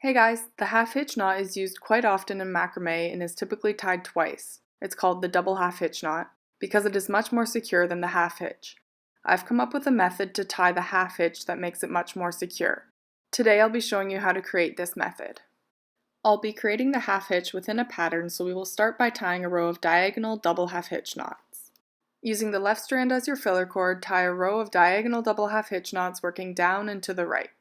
Hey guys, the half-hitch knot is used quite often in macrame and is typically tied twice. It's called the double half-hitch knot because it is much more secure than the half-hitch. I've come up with a method to tie the half-hitch that makes it much more secure. Today I'll be showing you how to create this method. I'll be creating the half-hitch within a pattern, so we will start by tying a row of diagonal double half-hitch knots. Using the left strand as your filler cord, tie a row of diagonal double half-hitch knots working down and to the right.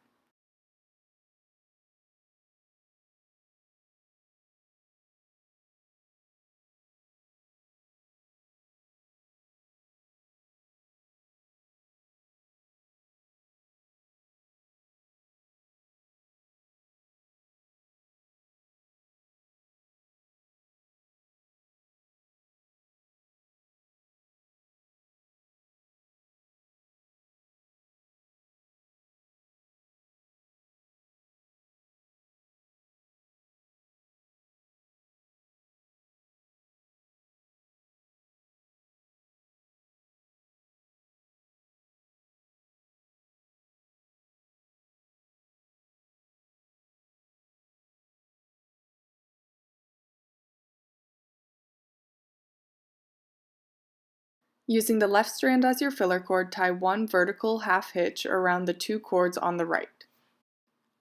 Using the left strand as your filler cord, tie one vertical half-hitch around the two cords on the right.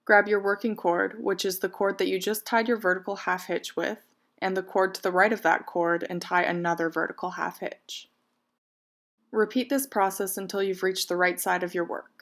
Grab your working cord, which is the cord that you just tied your vertical half-hitch with, and the cord to the right of that cord, and tie another vertical half-hitch. Repeat this process until you've reached the right side of your work.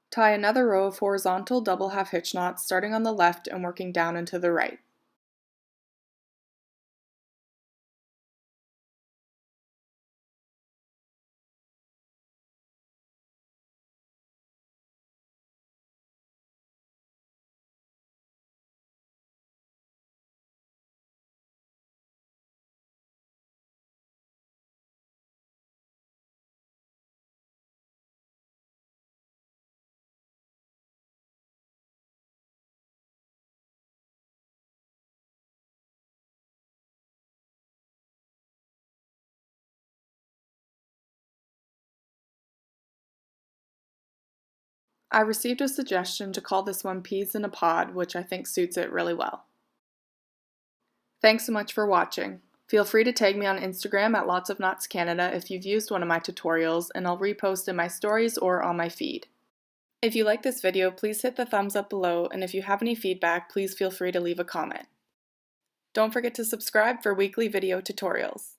Tie another row of horizontal double half-hitch knots starting on the left and working down and to the right. I received a suggestion to call this one Peas in a Pod, which I think suits it really well. Thanks so much for watching. Feel free to tag me on Instagram at LotsOfKnotsCanada if you've used one of my tutorials, and I'll repost in my stories or on my feed. If you like this video, please hit the thumbs up below, and if you have any feedback, please feel free to leave a comment. Don't forget to subscribe for weekly video tutorials.